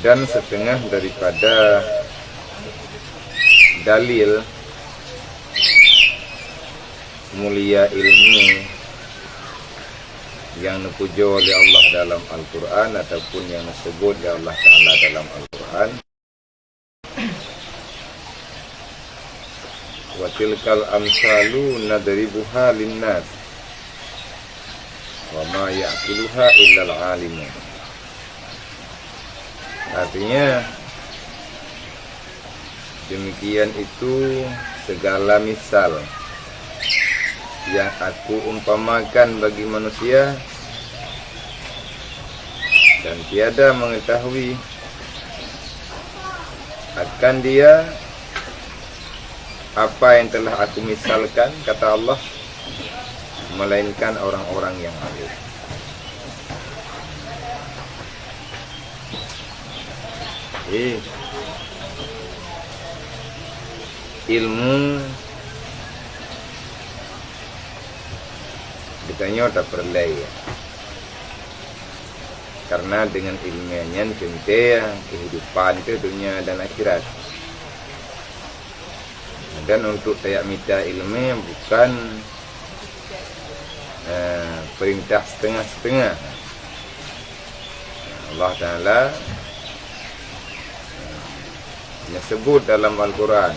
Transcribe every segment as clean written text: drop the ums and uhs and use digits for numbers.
dan setengah daripada dalil mulia ilmu yang dipuja oleh Allah dalam Al-Quran ataupun yang disebut oleh Allah Ta'ala dalam Al-Quran. Wa tilkal amsalu nadribuha linnas wa ma ya'qiluha illa al-alimun. Artinya demikian itu segala misal yang aku umpamakan bagi manusia, dan tiada mengetahui akan dia apa yang telah aku misalkan, kata Allah, melainkan orang-orang yang alim. Ilmu ditanya tak perlai, karena dengan ilmiahnya tentu kehidupan itu dunia dan akhirat. Dan untuk tayak minta ilmu bukan perintah setengah-setengah. Allah Ta'ala menyebut dalam Al-Quran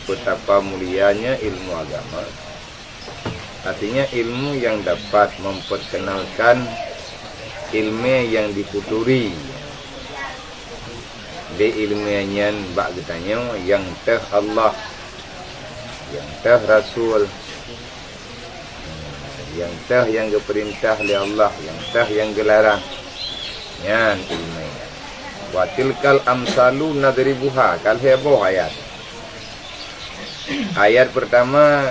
betapa mulianya ilmu agama. Artinya ilmu yang dapat memperkenalkan ilmu yang diputuri di ilmiahnya bak getanya yang teh Allah, yang teh Rasul, yang teh yang diperintah oleh Allah, yang teh yang dilarang. Yan ilmu. Wa tilkal amsalu nadribuha, kal heboh ayat. Ayat pertama,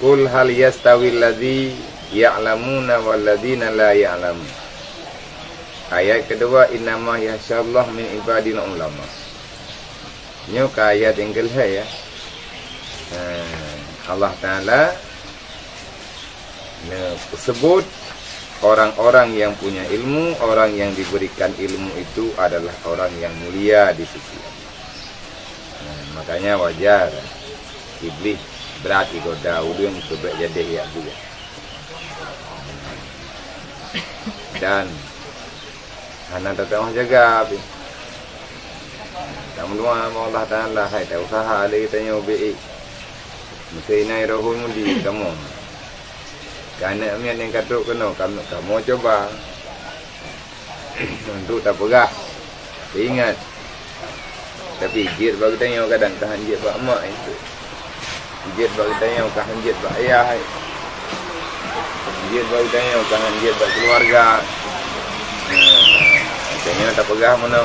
Qul hal yastawi alladhi ya'lamuna walladhina la ya'lamun. Ayat kedua, innama yahsyallah min ibadil ulama. Ini ayat yang kedua ya. Allah Ta'ala sebut orang-orang yang punya ilmu, orang yang diberikan ilmu itu adalah orang yang mulia di sisi Allah. Makanya wajar iblis berat goda udang sebab jadi ya juga. Dan anak tetap jaga api. Kamu doa Allah Ta'ala hai tak usaha ada kita nyobi. Mesti naik rohul mudi kamu. Karena amian yang katuk kena kamu coba. Untuk tak pegah. Ingat. Tapi jid bagi tanya kadang tahan jid bak mak itu. Jid bagi tanya tahan jid bak ayah. Jid bagi tanya tahan jid bak keluarga. Tanya tak pegah mana.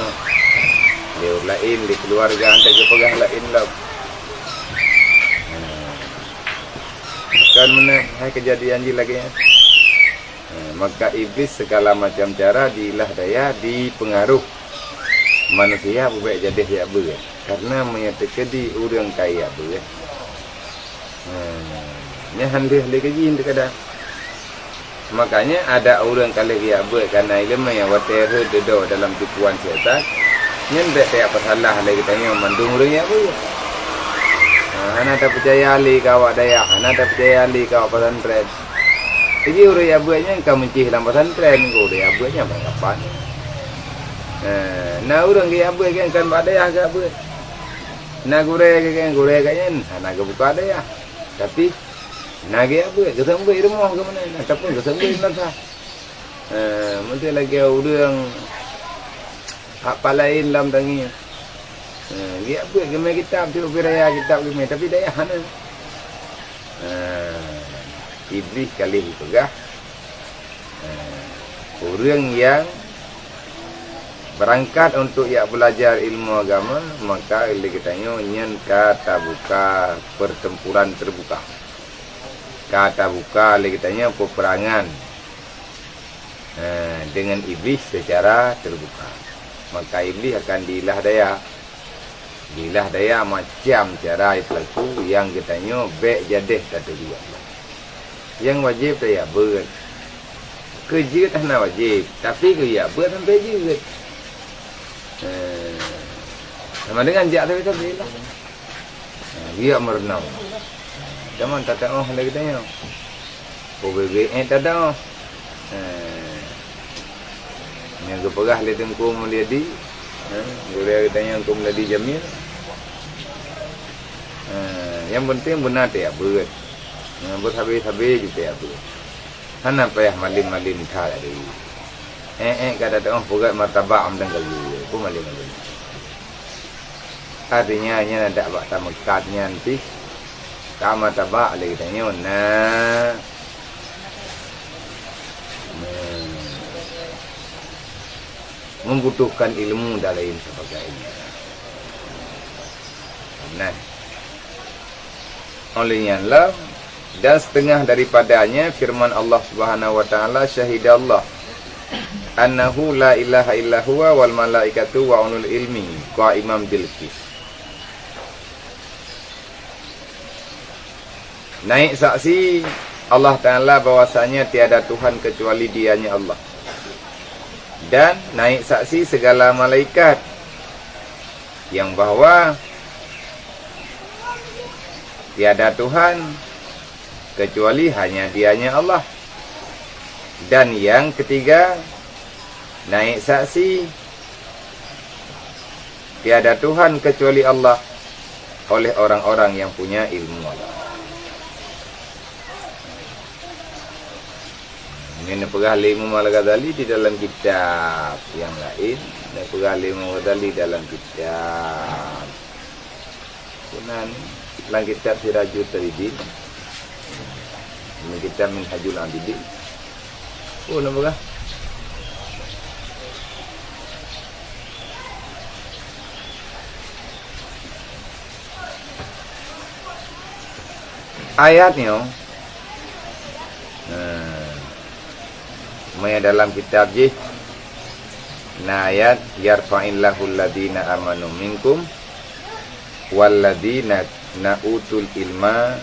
Dia lain di keluarga antar ke pegah lain lah. Kan mana hai kejadian je lagi ya. Maka iblis segala macam cara diilah daya dipengaruh manusia buat jadi ya ber. Karena menyatakan di orang kaya ber. Ni handih lagi jin kadang. Makanya ada orang kali dia ber karena ilmu yang water dedo dalam tipuan syaitan. Nyendak dia pasalah lagi tanya mandung orang ya ber. Anak tak percaya ali kau daya, anak tak percaya ali kau pesantren. Jadi orang ya bernya kau mencih dalam pesantren kau dia bernya berapa? Nah orang dia ber kan badaya ke ber. Nak gure kan, anak buka daya. Tapi nak dia ber, kesampai rumah ke mana? Ataupun kesampai mana? Mesti lagi orang apa lain dalam tanginya. Dia buat gemar kitab tu beraya kitab gemar tapi daya hana. Iblis kali pegah. Orang yang berangkat untuk ya belajar ilmu agama, maka ilmu kitanya nyen kata buka pertempuran terbuka. Kata buka ilmu kitanya peperangan dengan iblis secara terbuka. Maka iblis akan diilah daya. Diilah daya macam cara itu yang kitanya baik jadih kata dia. Yang wajib daya ber. Kerja tak nak wajib, tapi kerja ber sampai juga. Sama dengan jak tapi lah. Dia merenang. Zaman tak tahu lagi tanya. OBB tak tahu. Yang kepegah le tengku mulyadi. Guru tanya aku mulyadi Jamil. Yang penting benar dia berat. Buat habis-habis juga ya berat. Hana payah malim-malim thar ada. Kata orang pegat martabak amdan kali. Aku malim-malim. Artinya nya ada bak tamakatnya nanti. Tak martabak lagi tanya nah. Membutuhkan ilmu dan lain sebagainya. Nah, olehnya lah dan setengah daripadanya firman Allah Subhanahu wa taala syahidallah annahu la ilaha illa huwa wal malaikatu wa ulul ilmi qaimam bil qist. Naik saksi Allah taala bahwasanya tiada Tuhan kecuali Dianya Allah. Dan naik saksi segala malaikat yang bahwa tiada Tuhan kecuali hanya Dianya Allah. Dan yang ketiga naik saksi tiada Tuhan kecuali Allah oleh orang-orang yang punya ilmu Allah. Ini pegah Imam Al-Ghazali di dalam kitab yang lain, dan pegah Imam Al-Ghazali dalam kitab Sunan, dalam kitab Sirajul Taridin, ini kitab Minhajul Abidin. Oh, nampak? Ayatnya maya dalam kitab je na ayat yarfa'illahu alladhina amanu minkum walladhina utul ilma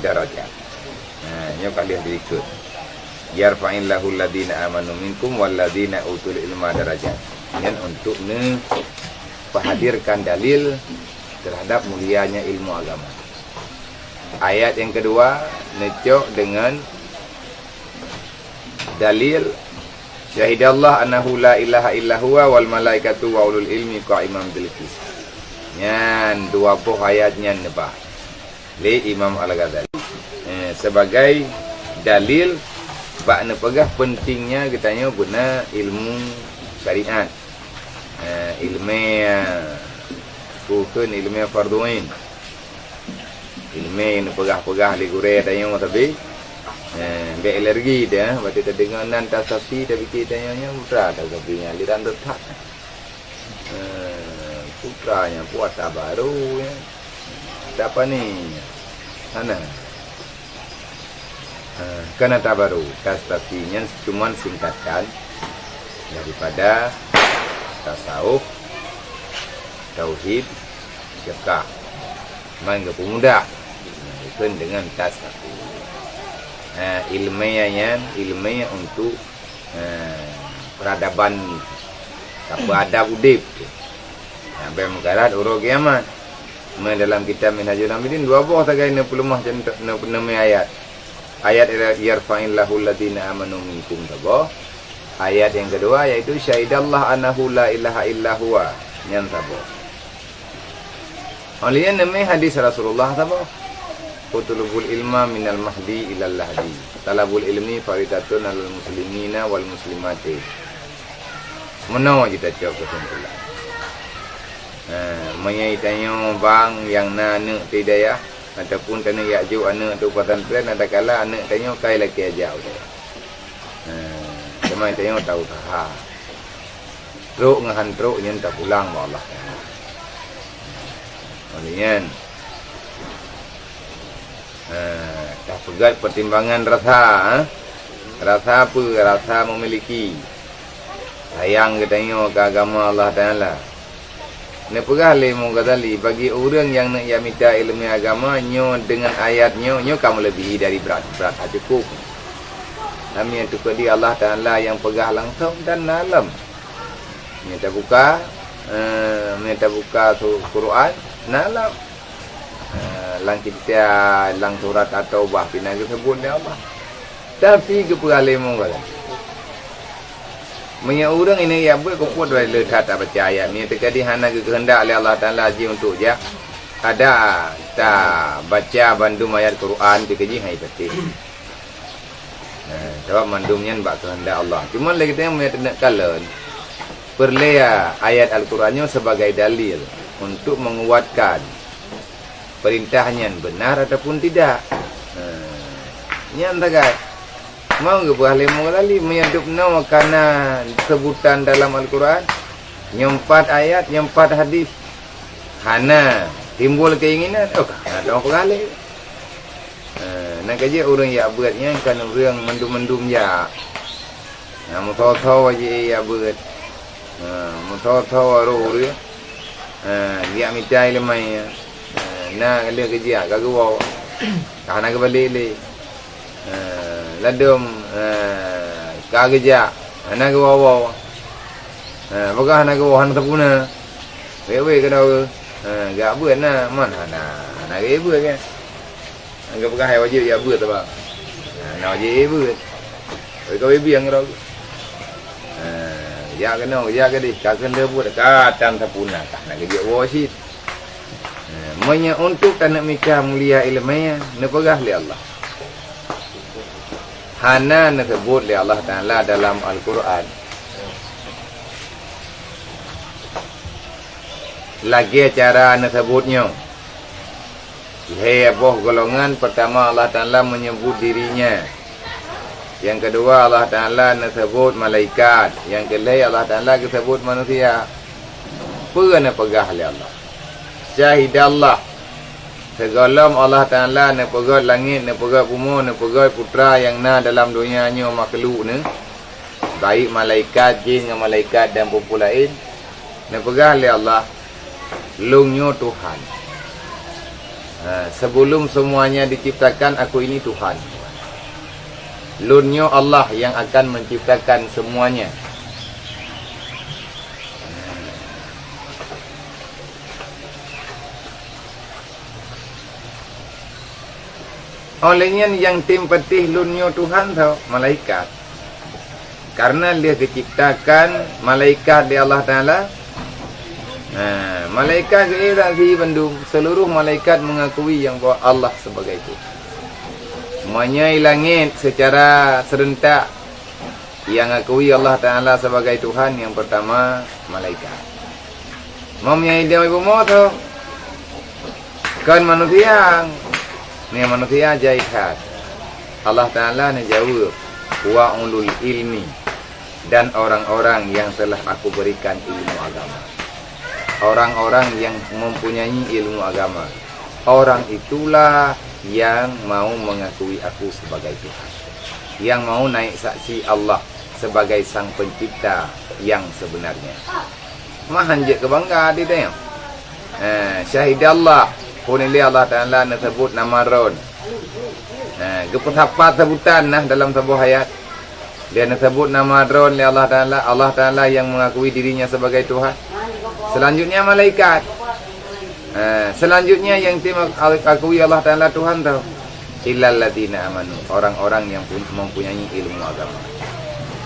darajat. Nyo kalian berikut yarfa'illahu alladhina amanu minkum walladhina utul ilma darajat. Ini untuk menghadirkan dalil terhadap mulianya ilmu agama. Ayat yang kedua necok dengan dalil syahidallah annahu la ilaha illa huwa wal malaikatu wa ulul ilmi qaimam bil qist. Nyan dua buah ayatnya nebah li Imam Al-Ghazali sebagai dalil bak nepegah pentingnya katanya guna ilmu syariat. Ilmu bukan ilmu farduin. Ilmu yang nepegah-pegah li gure tanya tapi be alergi dia, berarti kedengaran tasafi tapi kitanya putra tasafinya liran tetap. Putranya puasa baru ya. Siapa ni? Mana? Kena baru. Tasafinya cuma singkatan daripada tasawuf, tauhid, syirkah. Main ke pemuda. Bukan dengan tasafi. Ilmiahnya untuk peradaban apa adab udip. Sampai mengkarat urut kiamat. Dalam kitab Minhajul Abidin dua buah tagai 60 ayat. Ayat yarfa'illahu alladhina amanu minkum tabah. Ayat yang kedua yaitu syahidallah annahu la ilaha illa huwa yang tabah. Olehnya namanya hadis Rasulullah tabah. Utulubul ilma minal mahdi ilal lahdi. Talabul ilmi faridatun alal muslimina wal muslimati. Menawa kita cakap kesimpulan. Menyaitanya bang yang anak tidak ataupun tanah yakju anak tu pesantren ada kala anak tanya kai laki aja udah. Cuma tanya tahu tak. Truk ngahan truk nyen tak pulang Allah. Olehnya tak pegat pertimbangan rasa. Rasa apa? Rasa memiliki sayang katanya ke agama Allah Ta'ala. Ini pegah Imam Ghazali bagi orang yang nak minta ilmu agama nyo dengan ayatnya nyo kamu lebih dari berat-berat cukup. Kami yang tukar di Allah Ta'ala yang pegah langsung dan alam. minta buka tu Quran nalam lang kita lang surat atau bah pina sebut dia Allah tapi ke peralimu kata punya orang ini ya buat kau dua lekat tak percaya ni terjadi hana kehendak oleh Allah Taala ji untuk dia ada tak baca bandum ayat Quran dikeji hai peti sebab mandumnya bak kehendak Allah cuma lagi kita yang nak kalan perlea ayat Al-Qurannya sebagai dalil untuk menguatkan perintahnya benar ataupun tidak. Nyan tagai. Mau ke boleh mengalami menyebut nama karena sebutan dalam Al-Quran nyempat ayat, nyempat hadis. Hana timbul keinginan, ada pengalih. Nak kerja orang yang buatnya kan orang mendum-mendum ya. Tahu-tahu aja ya buat. Tahu-tahu orang dia. Dia minta ilmu na kali kerja kagak bawa kana ke balik le ladum kagak ana ke bawa bukan ana ke bawa tapuna wewe ke dah gak buat na man ana ke buat kan agak bukan hai wajib ya buat apa na wajib buat kau biang ro ya ke no ya ke di kagak le buat ka tan tapuna kana ke dia wasit Manya untuk anak mika mulia ilmunya nepegah li Allah. Hana disebut li Allah Taala dalam Al-Quran. Lagi cara disebutnya. Heboh golongan pertama Allah Taala menyebut dirinya. Yang kedua Allah Taala disebut malaikat. Yang ketiga Allah Taala disebut manusia. Pernah pegah li Allah. Syahidallah segalam Allah Ta'ala nak pegat langit, nak pegat bumi, nak pegat putra yang na dalam dunianya makhluk ni baik malaikat, jin dengan malaikat dan pupul lain nak pegat oleh Allah lungnya Tuhan. Sebelum semuanya diciptakan aku ini Tuhan. Lunnya Allah yang akan menciptakan semuanya. Olehnya yang tim petih lunyo Tuhan tau malaikat. Karena dia diciptakan malaikat di Allah Taala. Malaikat kira si bandung seluruh malaikat mengakui yang bahwa Allah sebagai itu. Menyai langit secara serentak yang akui Allah Taala sebagai Tuhan yang pertama malaikat. Menyai dia ibu mau tau. Kan manusia ni manusia jaihat. Allah Ta'ala ni jawab wa ulul ilmi dan orang-orang yang telah aku berikan ilmu agama. Orang-orang yang mempunyai ilmu agama. Orang itulah yang mau mengakui aku sebagai Tuhan. Yang mau naik saksi Allah sebagai sang pencipta yang sebenarnya. Mahanjek kebangga di tengok. Syahidallah Punili Allah Ta'ala disebut nama Ron. Gepetapa sebutan dalam sebuah ayat. Dia disebut nama Ron oleh Allah Ta'ala. Allah Ta'ala yang mengakui dirinya sebagai Tuhan. Selanjutnya malaikat. Selanjutnya yang akui Allah Ta'ala Tuhan tahu. Illal ladina amanu. Orang-orang yang mempunyai ilmu agama.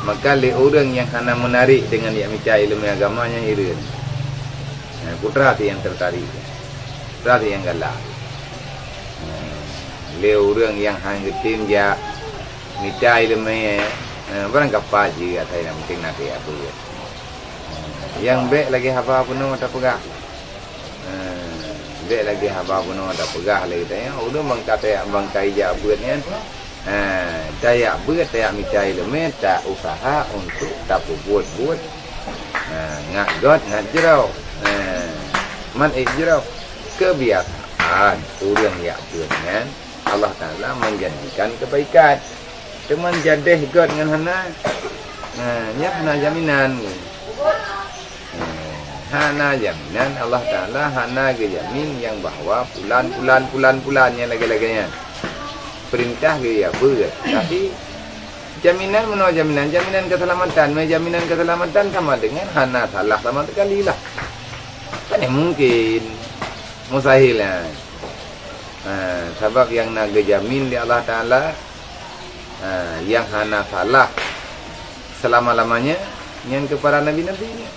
Maka orang yang hanya menarik dengan yang minta ilmu agamanya irin. Putra yang tertarik. Berarti yang galak. Orang yang hanya tim dia minta ilmu barang kapal juga saya nak mungkin nak apa ya. Yang baik lagi apa pun tak pegah. Baik lagi apa pun tak pegah lagi tanya. Udah mengkata bangkai je buatnya. Saya buat saya minta ilmu tak usaha untuk tak buat. Ngak god ngak jerau. Man jerau. Kebiasaan orang yang buatnya Allah Ta'ala menjanjikan kebaikan. Cuma jadeh God dengan hana. Hana jaminan. Hana jaminan Allah Ta'ala hana kejamin yang bahawa pulan-pulannya lagi-laginya. Perintah ke ya buat. Tapi Jaminan menurut jaminan keselamatan. Jaminan keselamatan sama dengan hana salah sama sekali lah. Kan mungkin mustahil lah. Sebab yang nak jamin di Allah Ta'ala yang hana salah selama-lamanya yang kepada Nabi-Nabi ini,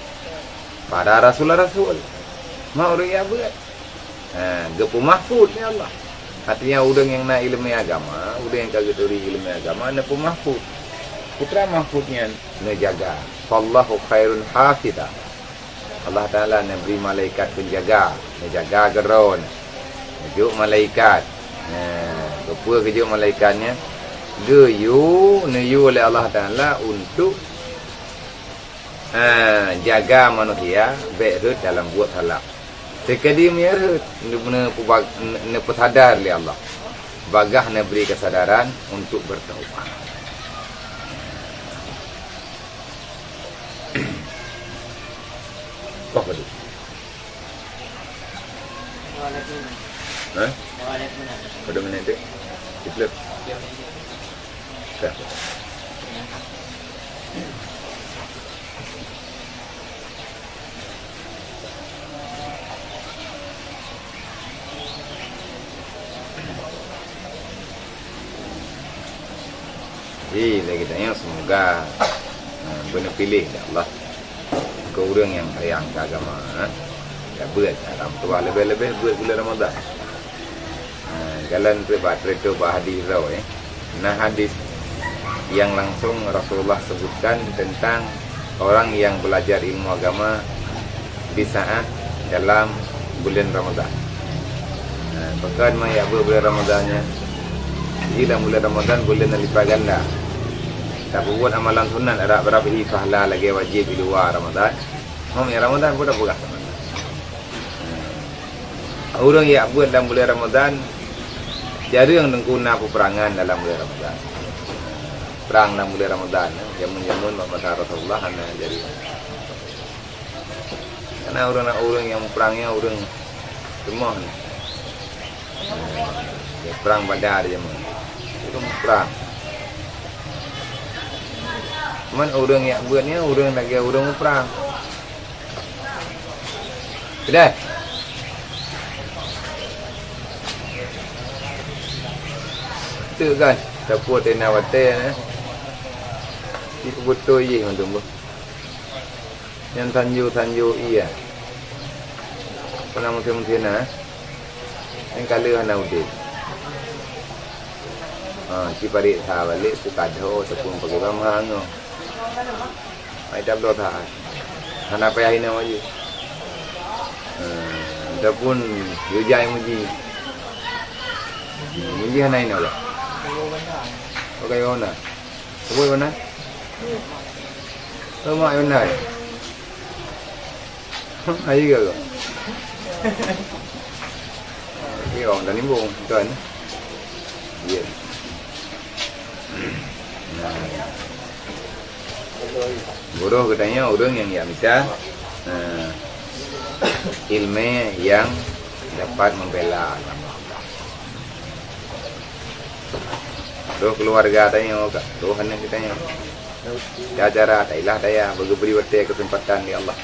para Rasul-Rasul mau dia buat gepu mahfud ni Allah. Artinya udang yang nak ilmu agama, udang yang kagak tahu ilmu agama, nak mahfud. Putra mahfudnya nak jaga. Wallahu khairun hafidha. Allah Ta'ala nak beri malaikat penjaga, nak jaga geron, kejuk malaikat. Apa kejuk malaikatnya? Geyu oleh Allah Ta'ala untuk jaga manusia baik dalam buat salah. Sekali merut nak sadar oleh Allah. Bagah nak beri kesadaran untuk bertaubat. Apa tu? Pada mana tu? Iplep. Dah. Lagi tanya semoga benar pilih Allah ke orang yang sayang ke agama, tak buat dalam tua lebih-lebih buat bulan Ramadan. Jalan tu hadis tau nah hadis yang langsung Rasulullah sebutkan tentang orang yang belajar ilmu agama di saat dalam bulan Ramadan. Bahkan maya bulan Ramadannya dalam bulan Ramadan bulan lipat ganda. Tak buat amalan sunat ada berapa pahala lagi wajib di luar Ramadan. Yang Ramadan pun dah buka. Orang yang buat dalam bulan Ramadan jarang menggunakan peperangan dalam bulan Ramadan. Perang dalam bulan Ramadan, jamun-jamun masa Rasulullah hanya jadi. Karena orang yang perangnya orang semua ni. Perang Badar jamun. Itu perang. Cuman orang yang buatnya orang lagi orang perang. Sudah. Tu kan, taput tena wate itu betul ye untuk yang tanju iya. Pernah mungkin yang kali hana udah. Cipari tha balik tu kadho ataupun pakai bamang. Ai dah berdoa tha. Hana payah ini aja. Ataupun yujai muji. Muji hana ini lah. Okay, mana? Sebut mana? Sama mana? Ayo ke? Ini orang dah nimbung, kan? Iya. Bodoh katanya orang yang minta ilmu yang dapat membela agama. Doh keluarga tanya juga, Tuhan yang ditanya. Cara tailah daya bagi beri waktu kesempatan di Allah.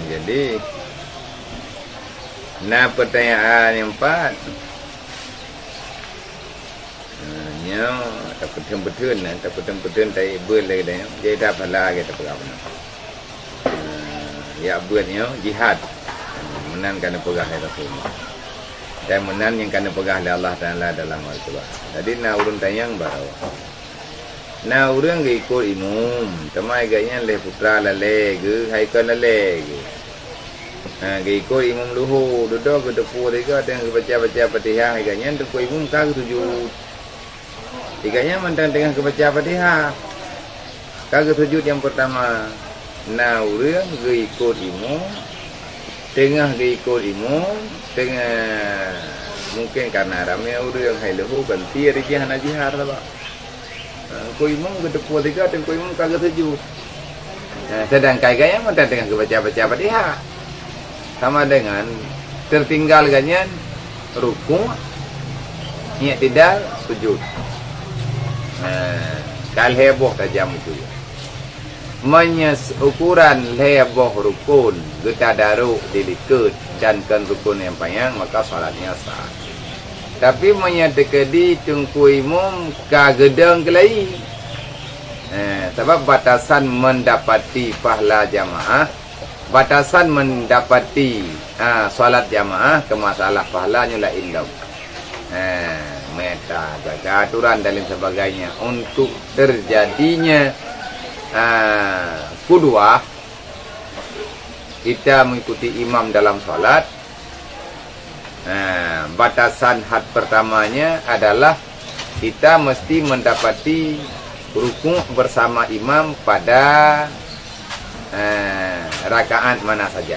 Jadi, nah pertanyaan yang empat, tak betul-betul, tak betul-betul tak buat lagi dah, jadi dah pala kita pegang. Ya buatnya jihad, menan kena pegang oleh Rasulullah, dan menan yang kena pegang oleh Allah Taala dalam Al-Quran. Jadi nak urun tanyang baru. Nah orang ikut imam, temai gaknya le putra lale ke, haikal lale ke. Ikut imam luhu, duduk ke depu tiga dengan kebaca-baca Fatihah, gaknya depu imam kagak sujud. Tiganya mentang dengan kebaca Fatihah. Kagak sujud yang pertama. na urang ge ikut imam, tengah ge ikut imam, tengah mungkin karena ramai urang hai lahu ganti hari jihan ajihar lah. Ko imam ke depan tiga dan ko imam kagak sujud. Sedang kaya mana dengan baca-baca Fatihah. Sama dengan tertinggal ganyan ruku, niat tidak sujud. Kal heboh tajam itu. Ukuran heboh rukun kita daru dilikut dan kan rukun yang panjang maka salatnya sah. Tapi menyadekedi tungku imam kagedeng kelai. Sebab batasan mendapati pahala jamaah, batasan mendapati salat jamaah ke masalah pahalanya la ilmu. Meta jaga aturan dan lain sebagainya untuk terjadinya kedua kita mengikuti imam dalam salat. Batasan had pertamanya adalah kita mesti mendapati rukuk bersama imam pada rakaat mana saja.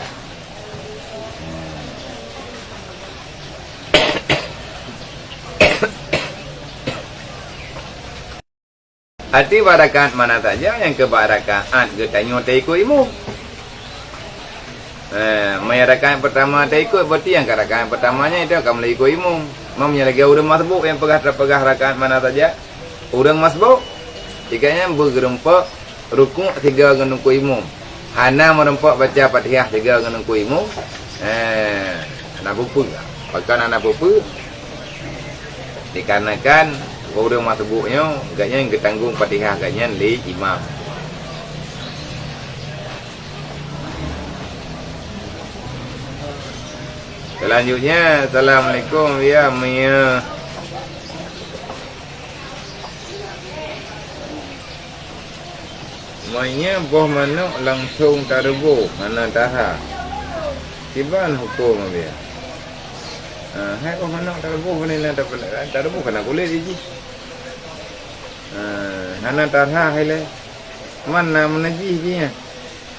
Arti rakaat mana saja yang ke rakaat kita nyote ikut imam. Rakaat pertama tak ikut berarti yang ke rakaat pertamanya itu akan ikut imam. Imamnya lagi urang masbuk yang pegah rakaat mana saja. Urang masbuk tiganya bergerempak rukuk 3 ngenungku imam. Hana merempak baca Fatihah 3 ngenungku imam. Nak bupu tak? Pakai nak bupu. Dikarenakan orang masbuknya agaknya yang ketanggung Fatihah agaknya li imam. Selanjutnya, Assalamualaikum ya Mia. Mainnya boh manuk langsung tarubu mana taha. Tiban hukum dia. Hai boh manuk tarubu mana nak tarubu kena kulit je. Hana tarha hai le. Mana menajih dia.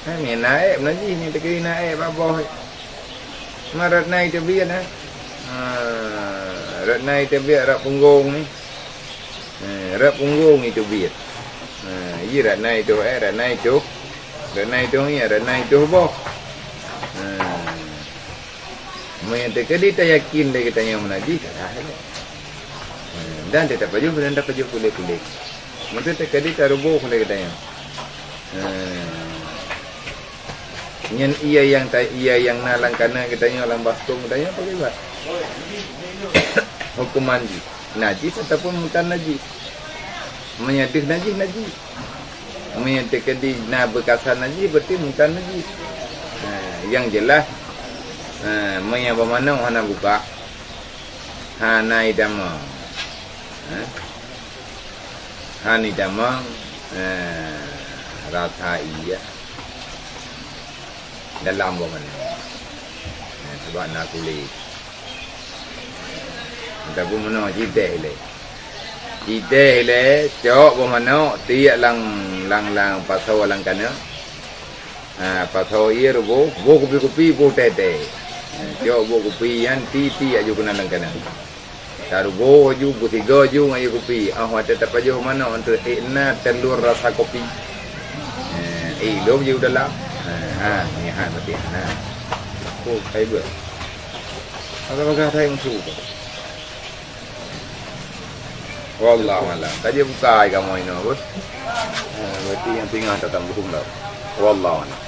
Hai ni naik menajih ni tekiri naik baboh. Marat naik tebiat rat naik tebiat rat punggung ni. Rat punggung itu biat. Ini rat naik tu rat naik tu. Rat naik tu ni rat naik tu boh. Main tekadi tak yakin dia katanya menajih dah. Dan tetap baju dan dapat baju kulit-kulit. Mesti tekadi tarubuh dia katanya. Nyen ia yang nalang kana katanya alam bastung katanya apa buat? Hukum mandi. Najis ataupun mutan najis. Menyadih najis. Menyadih na bekasan najis berarti mutan najis. Yang jelas maya bermana hana buka. Hana idama. Hana idama rasa iya. Dalam mana sebab nak kulit tapi mana jideh le cok mana tiak lang pasau lang kana pasau ia bo kopi bo tete cok bo kopi yang ti aju kena lang kana taruh bo aju bo 3 aju ngai kopi tetap aju mana untuk enak telur rasa kopi lo je dalam ni berarti saya buat apakah saya musuh wallahu alam tadi buka kamu ini berarti yang tinggal tak tambah wallahu alam